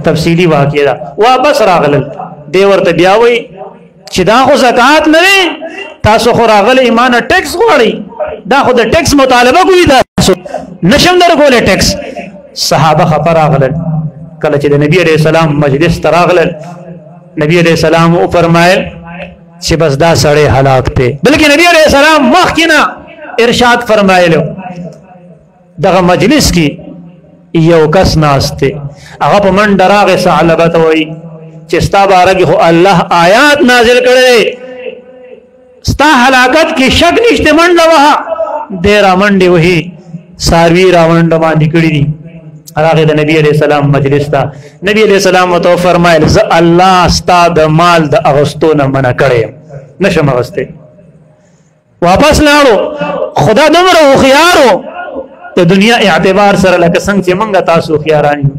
تفصیلی واقعه ده. واپس راغلل دی ورته بیا وی چې دا خو زکات نه دی، تاسو خو راغله ایمان ټیکس غواړئ، دا خو د ټیکس مطالبه کوي، تاسو نشم درکولی ټیکس. صحابه خفه راغلل. کله چې د نبی علیہ السلام مجلس ته راغلل، نبی علیہ السلام او فرمایل چې بس دا سړی هلاک دی. بلکې نبی علیہ السلام مخکې نه ارشاد فرمایلو دغه مجلس کې یو کس ناست دی، هغه په منډه راغی، ثعلبه ته وایي چې ستا باره کې خو الله آیات نازل کړی، ستا هلاکت کې شک نشته، منډه وهه. دی را منډې وهي، څاروي را منډه باندې کړي دي. راغی د نبی علیہ السلام مجلس ته. نبی علیہ السلام ورته فرمایل زه الله ستا د مال د اغوستو نه منع کړی یم، نشم اغوستی. واپس لاړو. خدا دومره هوښیار د دنیا اعتبار سره، لکه څنګه چې موږ تاسو هوښیاران یو،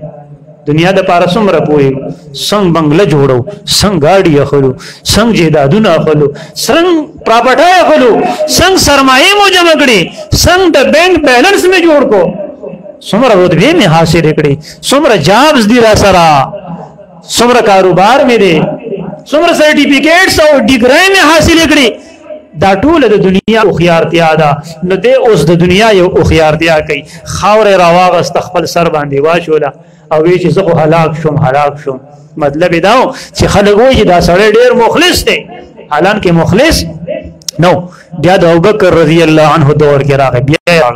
دنیا د پاره څومره پوهېږو، څنګه بنګله جوړو، څنګه ګاډي اخلو، څنګه جایدادونه اخلو، څنګه پراپرټۍ اخلو، څنګه سرمایې مو جمع کړي، څنګه د بینک بیلنس مې جوړ کو، څومره رتبې مې حاصل کړي، څومره جابز دي را سره، څومره کاروبار مې دی، څومره سرټیفیکیټس او ډیګرۍ مې حاصل کړي. دا ټول د دنیا هوښیارتیا ده. نو دی اوس د دنیا یو هوښیارتیا کوي. خاورې راواغسته خپل سر باندې واچوله او وی چې زه خو هلاک شوم. مطلب دا و چې خلک وایي چې دا سړی ډېر مخلص دی، حالانکه مخلص نو. بیا د ابوبکر رضی الله عنه دور کې راغی. بیا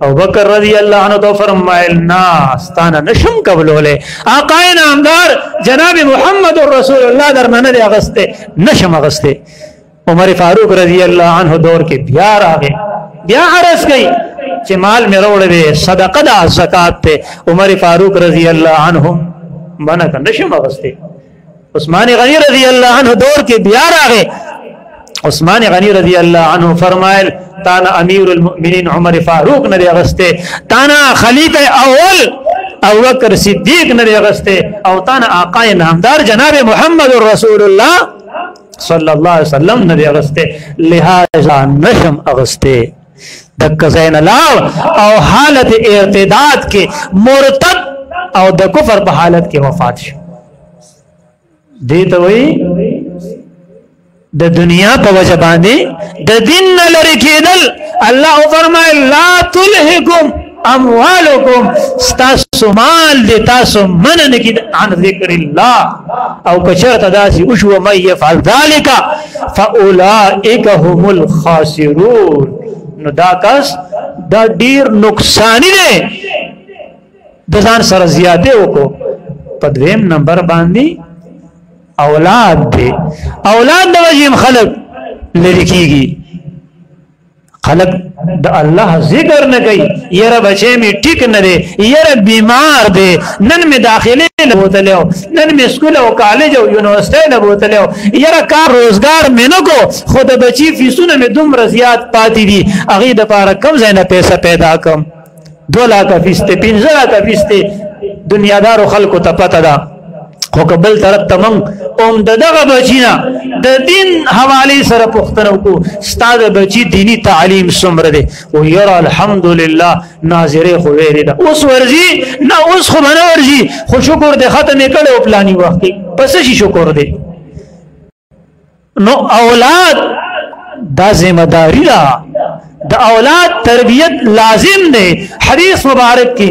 ابوبکر رضی الله عنه تو فرمایل نه ستانه نشم قبولوله، آقای نامدار جناب محمد رسول الله در منه دی اغسته، نشم اغسته. عمر فاروق رضی اللہ عنہ دور کے بیا راغے، بیا عرض گئی چې مال میں روڑ دے صدقہ دا زکات تے. عمر فاروق رضی اللہ عنہ منع کا نشم اغستے. عثمان غنی رضی اللہ عنہ دور کے بیا راغے. عثمان غنی رضی اللہ عنہ فرمائل تانا امیر المؤمنین عمر فاروق ندے اغستے، تانا خلیفہ اول ابوبکر صدیق ندے اغستے، او تانا آقای نامدار جناب محمد رسول اللہ صلی اللہ علیہ وسلم ندی اغسطے، لہذا نشم اغسطے. دک زین اللہ او حالت ارتداد کے مرتد او د کفر پا حالت کے وفات شو. دیتا ہوئی د دنیا پا وجبانے د دین لرکی دل. اللہ فرمائے لا تلہکم اموالکم، ستاسو مال دی تاسو منن کی عن ذکر اللہ، او کچرت داسی اشو من یفعل ذالکا فاولائک هم الخاسرون. نو دا کس دا دیر نقصانی دے، دزان سر زیادے کو. پدویم نمبر باندی اولاد دے. اولاد دا وجیم خلق لرکی گی، خلق دا اللہ ذکر نہ گئی، یرا بچے میں ٹک نہ دے، یرا بیمار دے، نن میں داخلے لبوتلے ہو، نن میں اسکول ہو، کالج ہو، یونیورسٹی لبوتلے ہو، یرا کار روزگار میں نکو، خود بچی فیسون میں دم رضیات پاتی دی، اغید پارا کم زینہ پیسہ پیدا کم، 2 لاکھ فیستے، 15 لاکھ فیستے. دنیا دارو خلقو تا پتا دا. خو قبل طرف تمنگ دغه بچینا د دین حوالی سره پختنو کو استاد بچی دینی تعلیم سمر دے او یرا الحمدللہ ناظرے خو ویری دا اوس ورزی نا اوس خو بنا ورزی خو شکر دے ختم کړه او پلانی وخت پس شي شکر دے. نو اولاد دا ذمہ داری دا، دا اولاد تربیت لازم دے. حدیث مبارک کی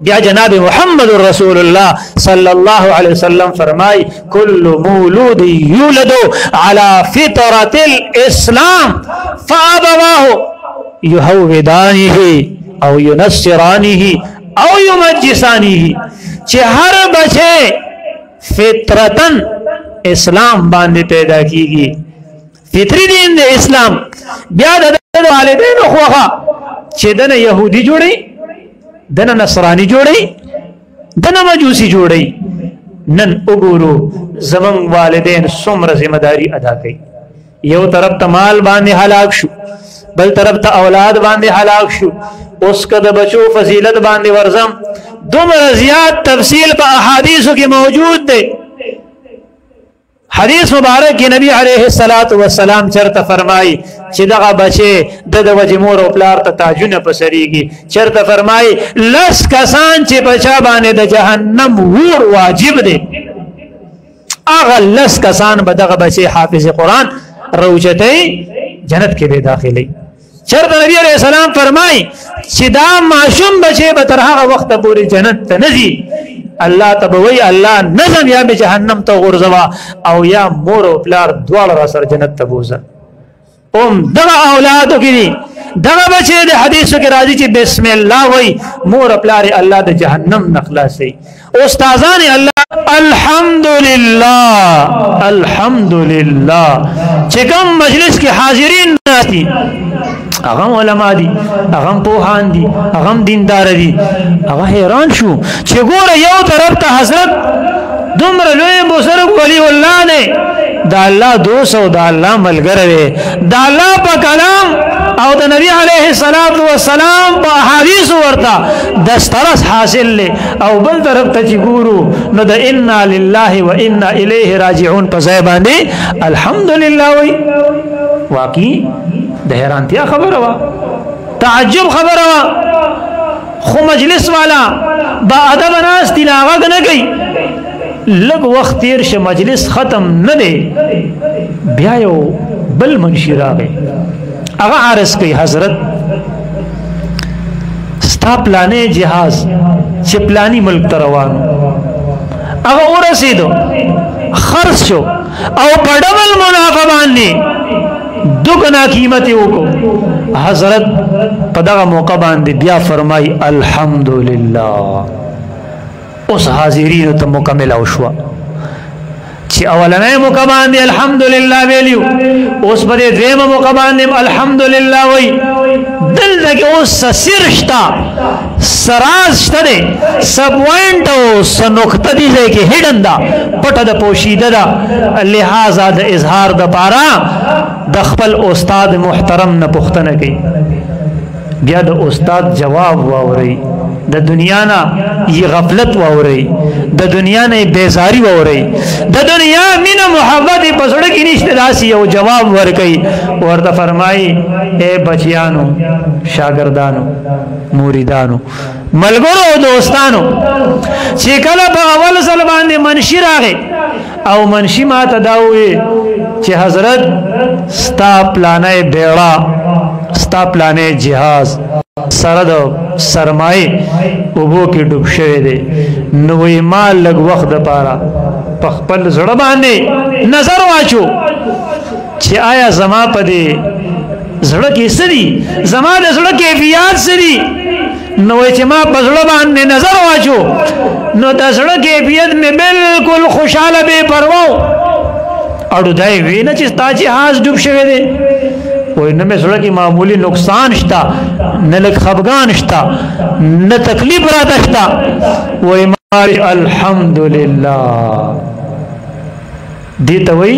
بیا جناب محمد رسول اللہ صلی اللہ علیہ وسلم فرمائی کل مولود یولد علی فطرت الاسلام فابواہ یہودانہ او ینصرانہ او یمجسانہ. چہ ہر بچے فطرتن اسلام باندے پیدا کی گی، فطری دین دے اسلام. بیا دا والدین خواہا چہ دن یہودی جوڑی، دن نصرانی جوڑی، دن مجوسی جوڑی. نن اگورو زمن والدین سمر ذمہ داری ادا کی. یو طرف تا مال باندے حلاک شو، بل طرف تا اولاد باندے حلاک شو. اس کا دا بچو فضیلت باندے ورزم دو مرضیات تفصیل پا احادیثوں کی موجود دے. حدیث مبارک کې نبی علیه الصلاۃ والسلام چرته فرمایي چې دغه بچي د وجه مور او پلار ته تاجونه پسریږي چرته فرمایي لس کسان چې بچا باندې د جهنم ور واجب دي اغه لس کسان به دغه بچي حافظ قرآن روجته جنت کې به داخلي چرته نبی علیہ السلام فرمای چې دا معصوم بچي به تر هغه وخت پورې جنت ته نځي الله تبوي الله نظم یا به جهنم ته غورځوا او یا مور او پلار دواړه را سره جنت ته بوزه دغه اولادو کې دي دغه بچي د حدیثو کې راځي چې بسم الله وای مور او پلار الله د جهنم نخلاصي استادان الله الحمدلله الحمدلله چې کوم مجلس کې حاضرین ناتي اغم علماء دي اغم پوهان دي اغم دیندار دي اغه حیران شو چې ګوره یو طرف ته حضرت دومره لوی بزرګ ولی الله نه دا الله دوست او دا الله ملګری دا الله په کلام او د نبی علیه الصلاۃ والسلام په احادیث ورته دسترس حاصل له او بل طرف ته چې ګورو نو د انا لله و انا الیه راجعون په ځای باندې الحمدلله وی واقعي د حیرانتیا خبره وا تعجب خبره وا خو مجلس والا با ادب ناس تلاغه نه کوي لږ وخت تیر شه مجلس ختم نه دی بیا یو بل منشي راغی هغه عرض کوي حضرت ستا پلانې جهاز چې پلانی ملک ته روان هغه ورسېدو خرڅ شو او په ډبل منافع باندې دگنا قیمت وکړو حضرت په دغه موقع باندې بیا فرمای الحمدلله اوس حاضرینو ته مکمل او شو چې اولنې موقع باندې الحمدلله ویلو اوس په دې دیمه موقع باندې الحمدلله وای دلته اوس سرشتا سراز شته سب پوینټ او سنوکته دي چې هډن دا پټه د پوشیده دا لہذا د اظهار د پاره د خپل استاد محترم نه پوښتنه کوي بیا د استاد جواب واوري د دنیا نه ی غفلت واوري د دنیا نه بیزاری واوري د دنیا مینا محبت په زړه کې نشته داسي یو جواب ورکي ورته فرمایي اے بچیانو شاګردانو مریدانو ملګرو دوستانو چې کله په اول ځل باندې منشي راغی او منشي ما تداوي چې حضرت ستا پلانې بیړه ستا پلانې جهاز سره د سرمایه وبو کې ډوب شوی دی نو یې مال لږ وخت د پاره په خپل زړه باندې نظر واچو چې آیا زما په دې زړه کې سړي زما د زړه کیفیت سړي نو چې ما په زړه باندې نظر واچو نو د زړه کیفیت مې بالکل خوشاله به پرواو اړو دای وینه چې ستا جهاز ډوب شوی دی وای نه مې سره کې معمولی نقصان شتا نه لک خفغان شتا نه تکلیف راته شتا وای ماری الحمدلله دې ته وای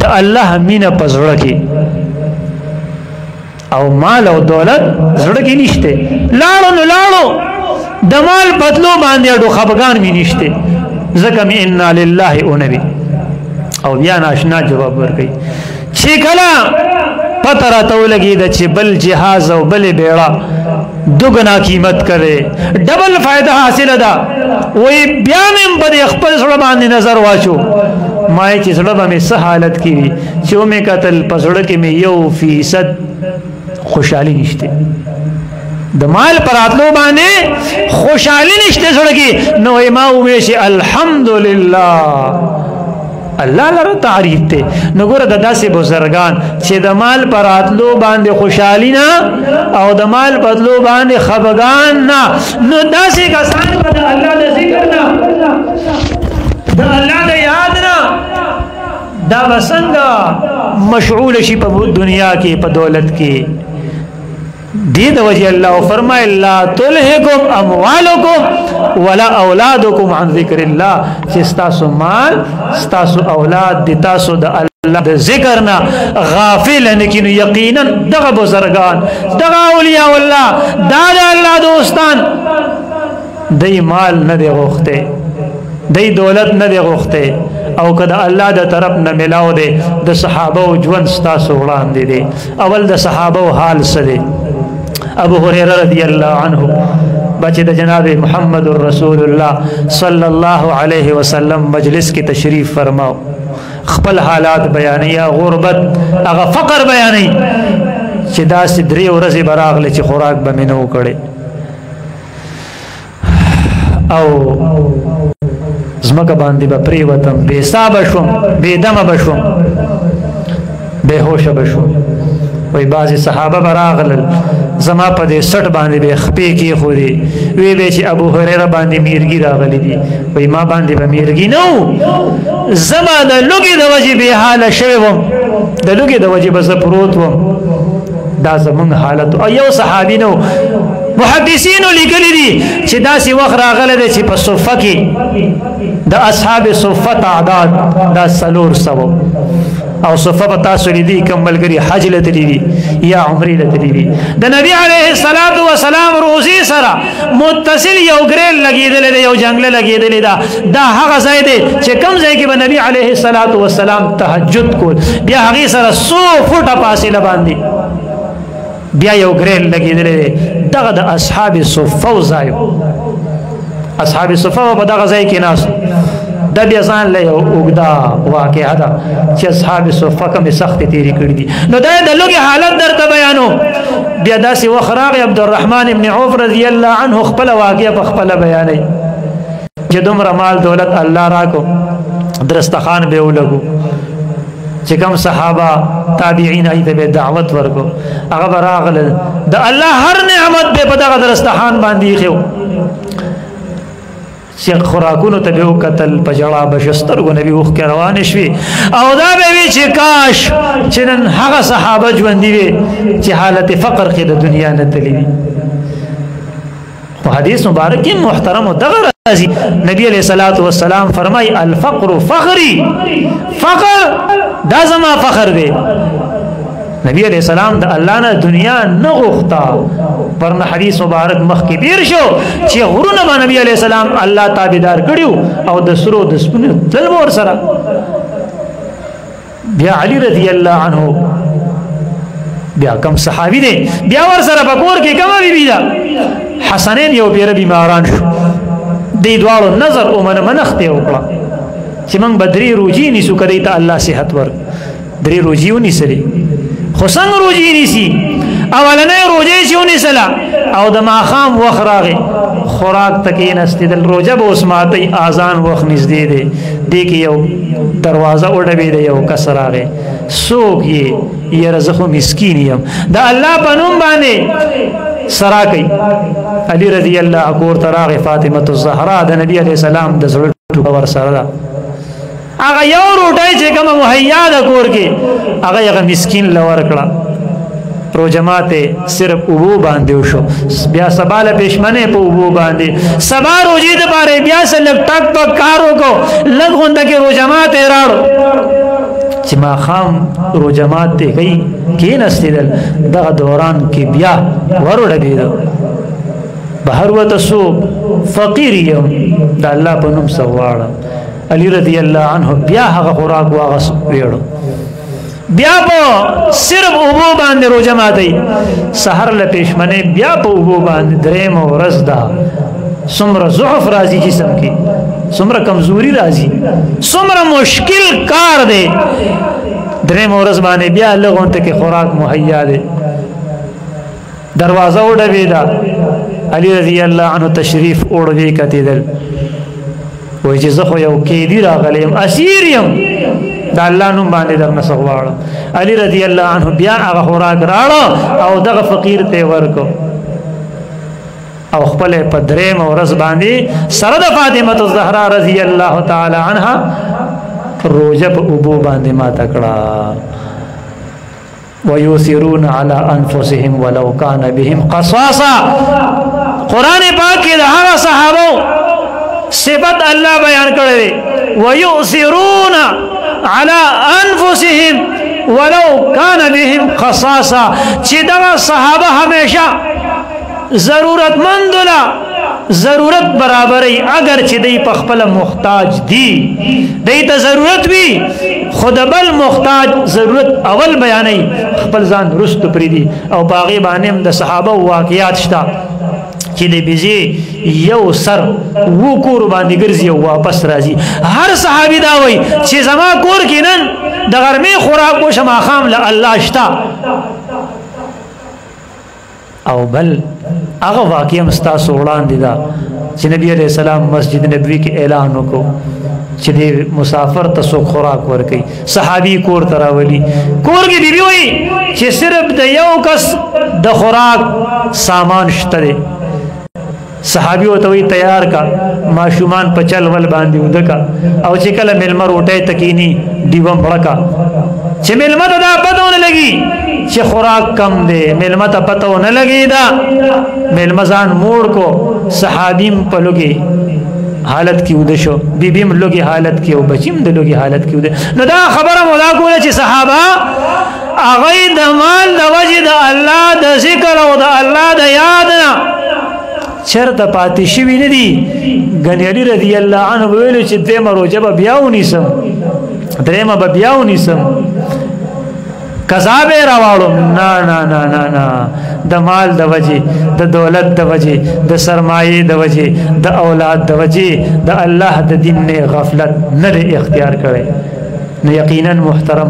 د الله مینه پزړه کې او مال او دولت زړه کې نشته لاړو نو لاړو د مال بدلو باندې اډو خفغان مې نشته زکه مې ان لله او نبی او بیا ناشنا جواب ورکړي چې کله پتہ راته ولګي د چې بل جهاز او بل بیړه دگنا قیمت کرے ڈبل فائدہ حاصل ده وی بیا مې په خپل سره باندې نظر واچو ما چې سره به څه حالت کې چې مې قتل پسړه کې مې 1% خوشحالي نشته د مال پراتلو باندې خوشحالي نشته سره کې نو ما وې شي الحمدلله الله لره تعریف ته نو ګوره د داسې بزرگان چې د مال پراتلو باندې خوشحالي نه او د مال بدلو باندې خفغان نه نو داسې کسان د الله د ذکر نه د الله د یاد نه دا وسنګ مشغول شي په دنیا کې په دولت کې دې د وجه الله فرمای لا تلهکم اموالکم ولا اولادکم عن ذکر الله چې تاسو مال تاسو اولاد د تاسو د الله د ذکر نه غافل نه کینو یقینا دغه بزرگان دغه اولیاء الله دا د الله دوستان دای مال نه دی غوښته دای دولت نه دی غوښته او کدا الله د طرف نه ملاو دے د صحابه ژوند ستاسو وړاندې دي اول د صحابه حال څه دي ابو هريره رضی الله عنه بچی د جناب محمد رسول الله صلی الله علیه وسلم مجلس کی تشریف فرماو خپل حالات بیانې غربت هغه فقر بیانې چې دا سدري ورځې براغله چې خوراک به منو کړي او زمکه باندې به پری وتم بے حساب شوم بے دم بشوم بے هوش بشوم وای بعضی صحابه براغل زما په دې سټ باندې به خپې کې خو دي وی به چې ابو هريره باندې میرګي راغلي دي وای ما باندې به میرګي نو زما د لوګي د وجه به حال شوم د لوګي د وجه بس پروت وم دا زمون حالت او یو صحابي نو محدثین لیکلي دي چې دا سی وخت راغله دي چې په صفه کې د اصحاب صفه تعداد دا سلور سو او صفه په تاسو لیدي کوم ملګری حج لته دي یا عمره لته دي د نبی عليه الصلاه والسلام روزي سره متصل یو ګریل لګیدل دی یو جنگل لګیدل دا هغه ځای دی چې کوم ځای کې نبی عليه الصلاه والسلام تهجد کول بیا هغه سره 100 فوټه فاصله باندې بیا یو ګریل لګیدل دی دغه د اصحاب صفه ځای اصحاب صفه په دغه ځای کې ناس د بیا ځان له اوګدا واقعه ده چې اصحاب صفه کوم سخت تیری کړی دي نو دا د لوګي حالت درته بیانو بیا داسې وخراغ عبدالرحمن ابن عوف رضی الله عنه خپل واقعه په خپل بیانې چې دومره مال دولت الله راکو درستخان به ولګو چې کوم صحابه تابعین ایته به دعوت ورکو هغه براغل د الله هر نعمت به په دغه درستخان باندې خو چې خوراکونو ته به وکتل په جړه بشسترګو نبی وخ کې روان شوي او دا به وی چې کاش چې نن هغه صحابه ژوند دي چې حالت فقر کې د دنیا نه تللی په حدیث مبارک کې محترم او دغه راځي نبی علیہ الصلوۃ والسلام فرمای الفقر فخری فقر دا زما فخر دی نبی علیہ السلام د الله نه دنیا نه غوښتا پرنه حدیث مبارک مخ کې دیر شو چې غرونه باندې نبی علیہ السلام الله تابعدار کړیو او د سرو د سپنو تل ور سره بیا علی رضی الله عنه بیا کوم صحابي دی بیا ور سره بکور کې کوم بي دا حسنین یو پیر بیماران شو دی دوالو نظر او منخته وکړه چې موږ بدري روجي نیسو کړي ته الله صحت ور دري روجي ونی سره خو څنګه روجي نیسی اولنې روجي چونی سلا او د ماخام وخراغه خوراک تکین استدل روجه به اسماتي اذان وخت نږدې دی د کې یو دروازه وډبې دی یو کسراغه سوق یې رزخو مسکین یم د الله پنوم باندې سراکی علی رضی الله اکور تراغ فاطمه الزهرا د نبی علیہ السلام د زړه ور سره هغه یو روټای چې کوم مهیا د کور کې هغه مسکین لور کړه پروجماته صرف ابو باندې وشو بیا سباله پښمنه په ابو باندې سبا روزي د باره بیا سره لګ ټک ټک کارو کو لګوند کې روجماته راړو چې ما خام روجمات ته کوي کې نستیدل دغه دوران کې بیا ورډه دی بهر وته سو فقیر یم د الله په نوم سواړه علی رضی الله عنه بیا هغه خوراک واغس ویړو بیا په صرف ابو باندې روزه ماتي سحر له پښمنه بیا په ابو باندې دریم ورځ دا سمره ضعف راځي جسم کې سمره کمزوري راځي سمره مشکل کار دی دریم ورځ باندې بیا لغون ته کې خوراک مهیا دی دروازه وډوي دا علی رضی الله عنه تشریف وړوي کتیدل وای چې زه خو یو کېدی راغلم اسیر یم دا الله نوم باندې درنه سغواړم علی رضی الله عنه بیا هغه خوراک راړو او دغه فقیر ته ورکو او خپل په دریم ورځ باندې سره د فاطمه الزهرا رضی الله تعالی عنها روزه په ابو باندې ما تکړه ويؤثرون على انفسهم ولو كان بهم قصاصه قران پاک کې د هغه صحابه صفات الله بیان کړی ويؤثرون على انفسهم ولو كان بهم قصاصه چې دا صحابه همیشه ضرورت مند لا ضرورت برابرې اگر چې دی په خپل محتاج دی دی ته ضرورت وي خود بل محتاج ضرورت اول بیانې خپل ځان رست پری دی او باغی باندې د صحابه واقعیات شته چې د بيزي یو سر وو کور باندې ګرځي او واپس راځي هر صحابي دا وای چې زما کور کې نن د غرمې خوراک او شما خام له الله شتا او بل هغه واقعي مستاسو وړاندې دا چې نبی عليه السلام مسجد نبوي کې اعلان وکړو چې د مسافر ته څوک خوراک ورکړي صحابي کور تراولي کور کې بیبي وای چې صرف د یو کس د خوراک سامان شته صحابي وته وی تیار کا ماشومان په چل ول باندې ودکا او چې کله ملمر وټه تکینی دیوم بڑکا چې ملمت دا پته نه لګي چې خوراک کم دی ملمت پته نه لګي دا ملمزان موړ کو صحابیم په لګي حالت کې ود شو بیبیم لګي حالت کې او بچیم د لګي حالت کې ود نو دا خبره مولا کوله چې صحابه اغه د مال د وجد الله د ذکر او د الله د یاد نه چرته پاتې شوی نه دي غنی علی رضی الله عنه ویل چې دمه روزه به بیاونی سم درېمه به بیاونی سم کذاب راوړو نه نه نه نه نه د مال د وجه د دولت د وجه د سرمایه د وجه د اولاد د وجه د الله د دین نه غفلت نه اختیار کړي نو یقینا محترم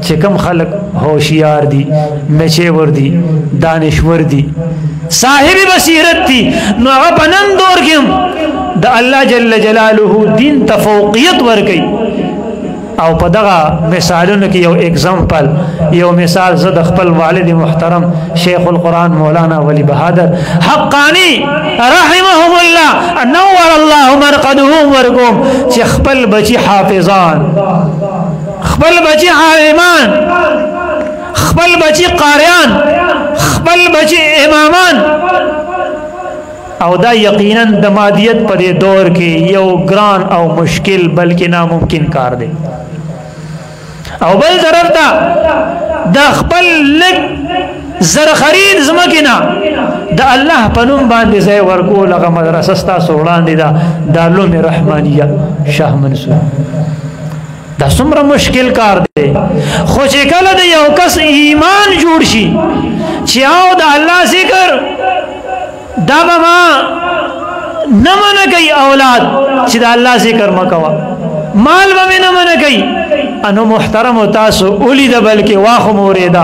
چې کوم خلق هوشیار دي مچور دي دانشور دي صاحب بصیرت دي نو هغه پنن دور کې د الله جل جلاله دین تفوقیت ورکي او په دغه مثالونو کې یو اگزامپل یو مثال زه د خپل والد محترم شیخ القرآن مولانا ولی بهادر حقانی رحمهم الله نور الله مرقدهم ورقوم چې خپل بچي حافظان خپل بچي عالمان خپل بچي قاریان خپل بچي امامان او دا یقینا د مادیت په دور کې یو ګران او مشکل بلکې ناممکن کار دی او بل طرف ته د خپل لک زر خرید زمکینا د الله په نوم باندې ځای ورکول هغه مدرسه ستاسو وړاندې ده د علوم رحمانیه شاه منصور دا څومره مشکل کار دی خو چې کله د یو کس ایمان جوړ شي چې او د الله ذکر دا ما نمنه کوي اولاد چې د الله ذکر مکوا مال به نمنه کوي انو محترم تاسو اولید بلکې واخو موریدا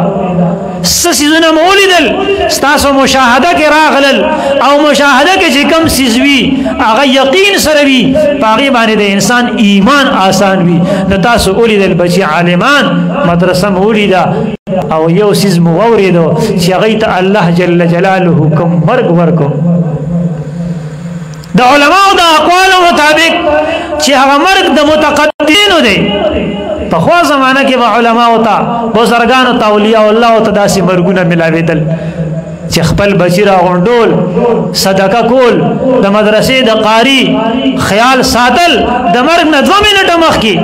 سسیزونه مولیدل تاسو مشاهده کې راغلل او مشاهده کې چې کم سیزوي هغه یقین سره وي پاغي باندې د انسان ایمان آسان وي نو تاسو اولیدل بچي عالمان مدرسه مولیدا او یو سیز موریدو چې هغه ته الله جل جلاله کوم مرګ ورکو د علماء د اقوال مطابق چې هغه مرګ د متقدمینو دی په خو زمانہ کې به علماء او تا بزرګان او اولیاء الله او تداسي مرګونه ملاویدل چې خپل بچی را غونډول صدقه کول د مدرسې د قاری خیال ساتل د مرګ نه 2 منټه مخکې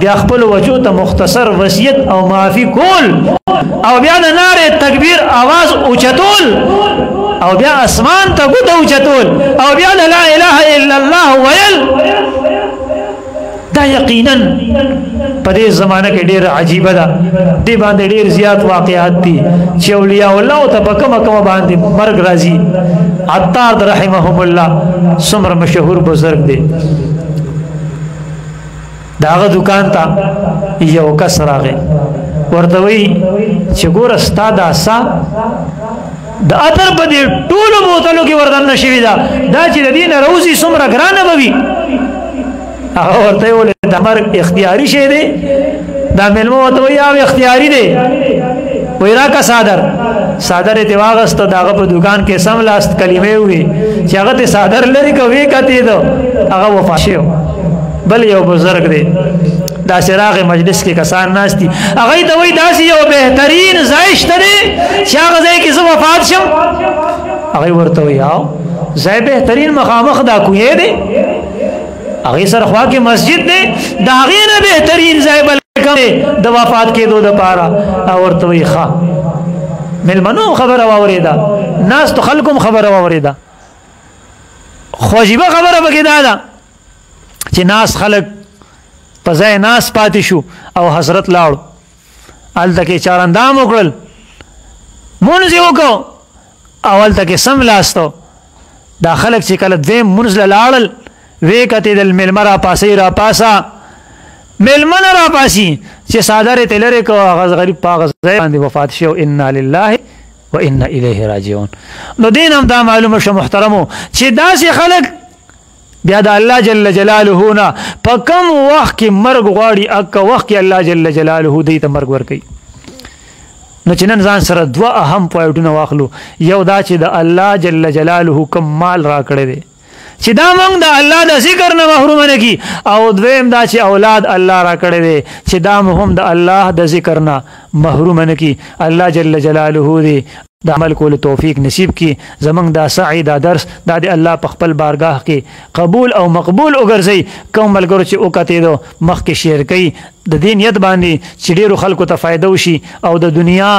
بیا خپل وجود ته مختصر وصیت او معافي کول او بیا د ناره تکبیر आवाज اوچتول او بیا اسمان ته ګوت اوچتول او بیا لا اله الا الله ویل دا یقینا په دې زمانہ کې ډېر عجیب ده دې باندې ډېر زیات واقعات دي چې اولیاء الله او تبکم باندې مرګ راځي عطار رحمهم الله څومره مشهور بزرگ دی داغه دکان ته یو کس راغی ورته وی چې ګور استاد اسا د اتر په دې ټولو بوتلو کې وردان نشوي دا چې د دین روزي څومره ګرانه بوي هغه ورته ول د مرګ اختیاري شه دی دا ملمو ته وی او اختیاري دی وی راکا صادر ته واغست داغه په دکان کې سم لاست کلمې وي چې هغه ته صادر لري کوي کته دو هغه وفات شو بل یو بزرگ دی دا سراغ مجلس کې کسان ناشتي هغه ته وی داسې یو بهترین زایشت دی چې هغه ځای کې زو وفات شم هغه ورته وی او زای بهترین مخامخ دا کوی دی هغه سره خوا کې مسجد دی دا غینه بهترین ځای بلکې د وفات کېدو د پاره او ورته وی ښا ملمنو خبره واوریدا ناس تو خلقم خبره واوریدا خو عجیبه خبره پکې دا ده چې ناس خلک په ځای ناس پاتې شو او حضرت لاړو هلته کې چاراندام وکړل مونځ یې وکړو او هلته کې سملاستو دا خلک چې کله دویم مونځ له لاړل ویې کتېدل مېلمه راپاسه مېلمه نه راپاسي چې څادر یې ترې لرې کړو هغه غریب په هغه ځای باندې وفات شو انا لله و انا الیه راجعون نو دین هم دا معلومه شو محترمو چې داسې خلک بیا د الله جل جلاله نه په کم وخت کې مرګ غواړي اکه وخت کې الله جل جلاله دوی ته مرګ ورکوي نو چې نن ځان سره دوه اهم پوینټونه واخلو یو دا چې د الله جل جلاله کم مال راکړی دی چې دا موږ د الله د ذکر نه محروم نه کی او دویم دا چې اولاد الله راکړی دی چې دا هم د الله د ذکر نه محروم نه کی الله جل جلاله دی د عمل کول توفیق نصیب کی زمنګ دا سعی دا درس دا د الله په خپل بارگاه کې قبول او مقبول وګرځي کوم ملګرو چې وکته دو مخ کې شیر کوي د دین یت باندې چې ډیرو خلکو ته فائدہ وشي او د دنیا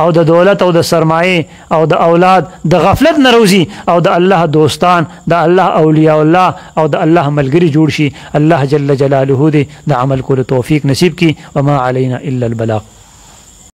او د دولت او د سرمایه او د اولاد د غفلت نه روزي او د الله دوستان د الله اولیاء الله او د الله ملګری جوړ شي الله جل جلاله دې د عمل کول توفیق نصیب کی وما علينا الا البلاغ